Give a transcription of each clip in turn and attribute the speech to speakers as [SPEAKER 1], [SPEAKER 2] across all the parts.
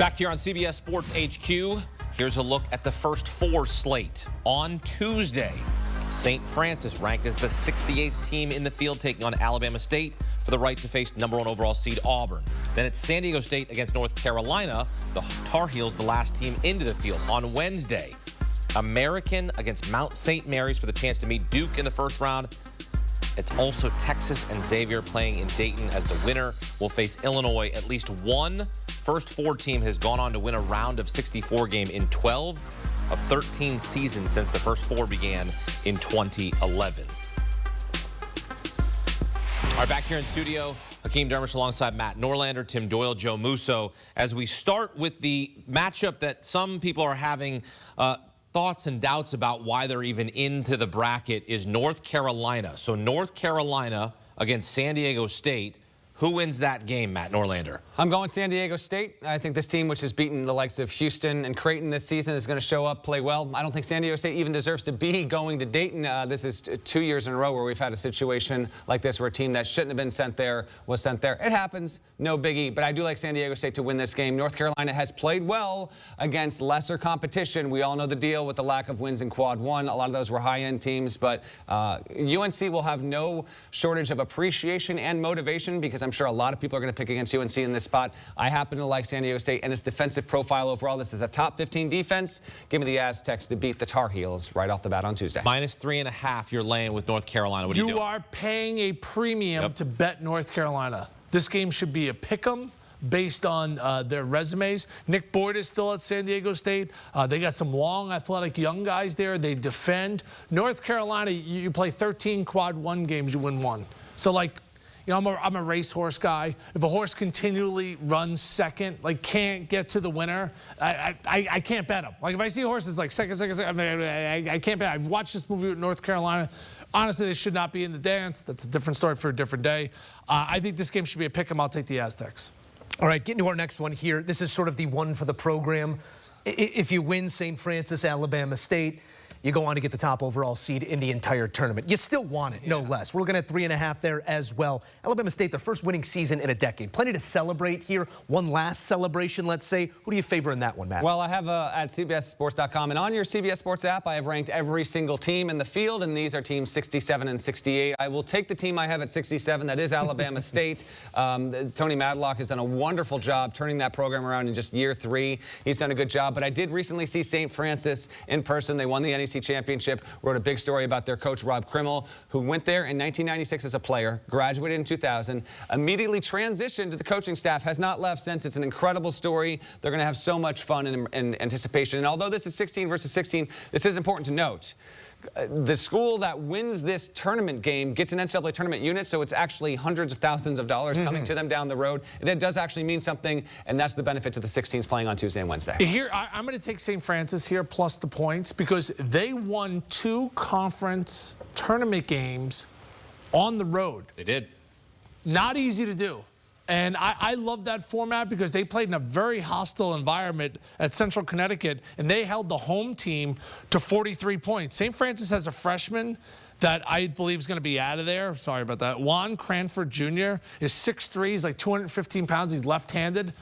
[SPEAKER 1] Back here on CBS Sports HQ, here's a look at the first four slate. On Tuesday, St. Francis ranked as the 68th team in the field, taking on Alabama State for the right to face #1 overall seed Auburn. Then it's San Diego State against North Carolina. The Tar Heels, the last team into the field. On Wednesday, American against Mount St. Mary's for the chance to meet Duke in the first round. It's also Texas and Xavier playing in Dayton as the winner will face Illinois. At least one first four team has gone on to win a round of 64 game in 12 of 13 seasons since the first four began in 2011. All right, back here in studio, Hakeem Dermish alongside Matt Norlander, Tim Doyle, Joe Musso. As we start with the matchup that some people are having thoughts and doubts about why they're even into the bracket is North Carolina. So North Carolina against San Diego State. Who wins that game, Matt Norlander?
[SPEAKER 2] I'm going San Diego State. I think this team, which has beaten the likes of Houston and Creighton this season, is going to show up, play well. I don't think San Diego State even deserves to be going to Dayton. This is 2 years in a row where we've had a situation like this where a team that shouldn't have been sent there was sent there. It happens, no biggie, but I do like San Diego State to win this game. North Carolina has played well against lesser competition. We all know the deal with the lack of wins in Quad 1. A lot of those were high-end teams, but UNC will have no shortage of appreciation and motivation because I'm sure a lot of people are going to pick against UNC in this spot. I happen to like San Diego State and its defensive profile overall. This is a top 15 defense. Give me the Aztecs to beat the Tar Heels right off the bat on Tuesday.
[SPEAKER 1] -3.5 you're laying with North Carolina. What do you do?
[SPEAKER 3] You are paying a premium to bet North Carolina. This game should be a pick'em based on their resumes. Nick Boyd is still at San Diego State. They got some long, athletic young guys there. They defend. North Carolina, you play 13 Quad 1 games, you win 1. So, like, you know, I'm a racehorse guy. If a horse continually runs second, like can't get to the winner, I can't bet him. Like if I see horses like second, I can't bet. I've watched this movie with North Carolina. Honestly, they should not be in the dance. That's a different story for a different day. I think this game should be a pick 'em. I'll take the Aztecs.
[SPEAKER 4] All right, getting to our next one here. This is sort of the one for the program. If you win St. Francis, Alabama State, you go on to get the top overall seed in the entire tournament. You still want it, no less. We're looking at 3.5 there as well. Alabama State, their first winning season in a decade. Plenty to celebrate here. One last celebration, let's say. Who do you favor in that one, Matt?
[SPEAKER 2] Well, I have at CBSSports.com, and on your CBS Sports app, I have ranked every single team in the field, and these are teams 67 and 68. I will take the team I have at 67. That is Alabama State. Tony Madlock has done a wonderful job turning that program around in just year 3. He's done a good job, but I did recently see St. Francis in person. They won the NEC Championship. Wrote a big story about their coach, Rob Krimmel, who went there in 1996 as a player, graduated in 2000, immediately transitioned to the coaching staff, has not left since. It's an incredible story. They're going to have so much fun in anticipation. And although this is 16 versus 16, this is important to note. The school that wins this tournament game gets an NCAA tournament unit, so it's actually hundreds of thousands of dollars coming to them down the road. And it does actually mean something, and that's the benefit to the 16s playing on Tuesday and Wednesday.
[SPEAKER 3] Here, I'm going to take St. Francis here plus the points because they won 2 conference tournament games on the road.
[SPEAKER 1] They did.
[SPEAKER 3] Not easy to do. And I love that format because they played in a very hostile environment at Central Connecticut, and they held the home team to 43 points. St. Francis has a freshman that I believe is going to be out of there. Sorry about that. Juan Cranford Jr. is 6'3". He's like 215 pounds. He's left-handed.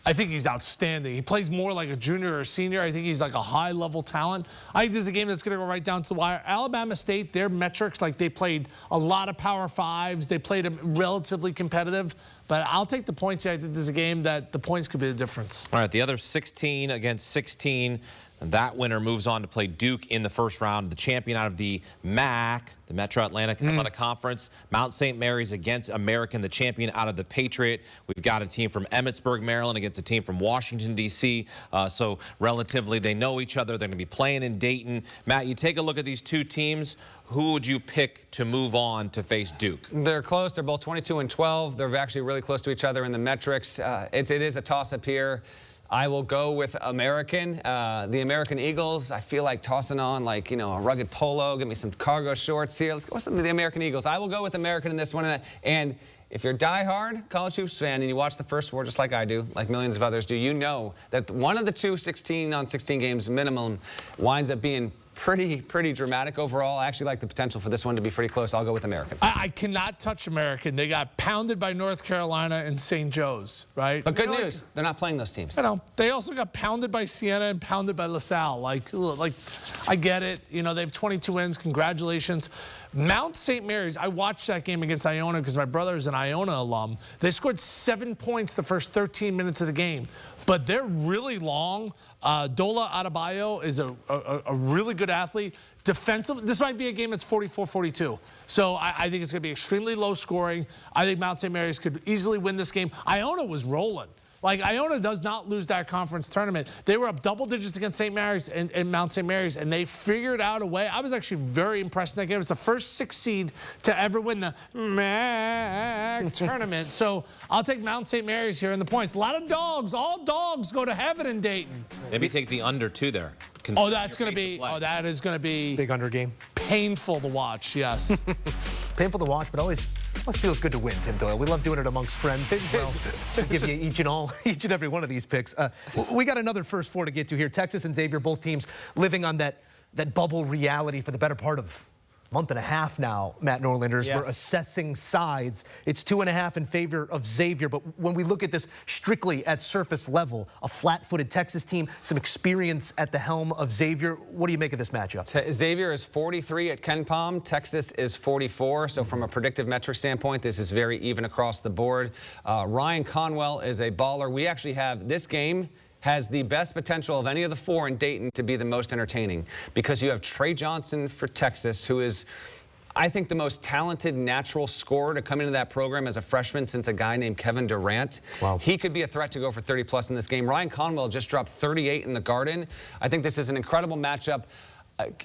[SPEAKER 3] I think he's outstanding. He plays more like a junior or a senior. I think he's like a high-level talent. I think this is a game that's going to go right down to the wire. Alabama State, their metrics, like they played a lot of Power Fives. They played them relatively competitive. But I'll take the points here. I think this is a game that the points could be the difference.
[SPEAKER 1] All right, the other 16 against 16. That winner moves on to play Duke in the first round. The champion out of the MAC, the Metro Atlantic Athletic Conference. Mount St. Mary's against American, the champion out of the Patriot. We've got a team from Emmitsburg, Maryland against a team from Washington, D.C. So relatively they know each other. They're going to be playing in Dayton. Matt, you take a look at these two teams. Who would you pick to move on to face Duke?
[SPEAKER 2] They're close. They're both 22 and 12. They're actually really close to each other in the metrics. It is a toss-up here. I will go with American. The American Eagles, I feel like tossing on like, you know, a rugged polo. Give me some cargo shorts here. Let's go with some of the American Eagles. I will go with American in this one. And if you're a diehard college hoops fan and you watch the first 4 just like I do, like millions of others do, you know that one of the two 16-on-16 games minimum winds up being pretty dramatic overall. I actually like the potential for this one to be pretty close. I'll go with American.
[SPEAKER 3] I cannot touch American. They got pounded by North Carolina and St. Joe's, right?
[SPEAKER 2] But good news, they're not playing those teams.
[SPEAKER 3] You know, they also got pounded by Siena and pounded by LaSalle. Like, I get it. You know, they have 22 wins. Congratulations. Mount St. Mary's, I watched that game against Iona because my brother is an Iona alum. They scored 7 points the first 13 minutes of the game, but they're really long. Dola Adebayo is a really good athlete. Defensive, this might be a game that's 44-42. So I think it's going to be extremely low scoring. I think Mount St. Mary's could easily win this game. Iona was rolling. Like, Iona does not lose that conference tournament. They were up double digits against St. Mary's and Mount St. Mary's, and they figured out a way. I was actually very impressed in that game. It's the first 6 seed to ever win the MAC tournament. So I'll take Mount St. Mary's here in the points. A lot of dogs. All dogs go to heaven in Dayton.
[SPEAKER 1] Maybe take the under 2 there.
[SPEAKER 3] Oh, that's going to be, that is going to be
[SPEAKER 4] big under game.
[SPEAKER 3] Painful to watch, yes.
[SPEAKER 4] Painful to watch, but always feels good to win, Tim Doyle. We love doing it amongst friends as well. We give you each and every one of these picks. We got another first 4 to get to here. Texas and Xavier, both teams living on that bubble reality for the better part of month and a half now, Matt Norlander.
[SPEAKER 2] Yes.
[SPEAKER 4] We're assessing sides. It's 2.5 in favor of Xavier, but when we look at this strictly at surface level, a flat-footed Texas team, some experience at the helm of Xavier. What do you make of this matchup?
[SPEAKER 2] Xavier is 43 at Ken Pom. Texas is 44. So from a predictive metric standpoint, this is very even across the board. Ryan Conwell is a baller. We actually have this game has the best potential of any of the 4 in Dayton to be the most entertaining because you have Trey Johnson for Texas, who is, I think, the most talented natural scorer to come into that program as a freshman since a guy named Kevin Durant.
[SPEAKER 4] Wow.
[SPEAKER 2] He could be a threat to go for 30-plus in this game. Ryan Conwell just dropped 38 in the Garden. I think this is an incredible matchup.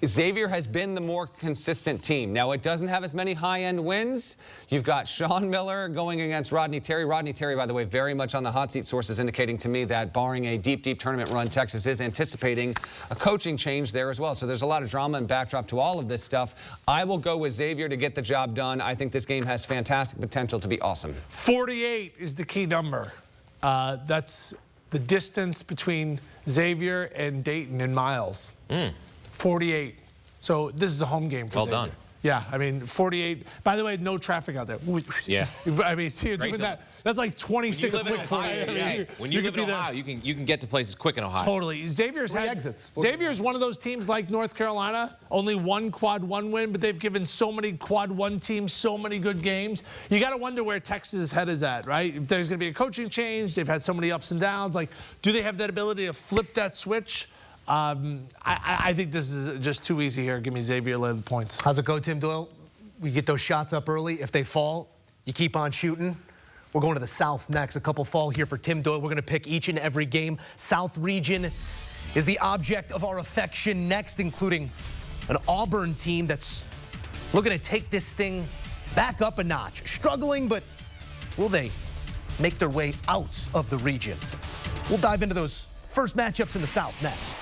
[SPEAKER 2] Xavier has been the more consistent team. Now, it doesn't have as many high-end wins. You've got Sean Miller going against Rodney Terry. Rodney Terry, by the way, very much on the hot seat, sources indicating to me that barring a deep tournament run, Texas is anticipating a coaching change there as well. So there's a lot of drama and backdrop to all of this stuff. I will go with Xavier to get the job done. I think this game has fantastic potential to be awesome.
[SPEAKER 3] 48 is the key number. That's the distance between Xavier and Dayton in miles. 48. So this is a home game for Xavier.
[SPEAKER 1] Well done.
[SPEAKER 3] Yeah, I mean, 48. By the way, no traffic out there.
[SPEAKER 1] Yeah.
[SPEAKER 3] I mean, see, you're doing that. That's like 26 quick flight.
[SPEAKER 1] When you live in Ohio, you can get to places quick in Ohio.
[SPEAKER 3] Totally. Xavier's one of those teams like North Carolina, only one quad 1 win, but they've given so many quad 1 teams so many good games. You got to wonder where Texas' head is at, right? If there's going to be a coaching change, they've had so many ups and downs. Like, do they have that ability to flip that switch? I think this is just too easy here. Give me Xavier lay the points.
[SPEAKER 4] How's it go, Tim Doyle? We get those shots up early. If they fall, you keep on shooting. We're going to the South next. A couple fall here for Tim Doyle. We're going to pick each and every game. South region is the object of our affection next, including an Auburn team that's looking to take this thing back up a notch. Struggling, but will they make their way out of the region? We'll dive into those first matchups in the South next.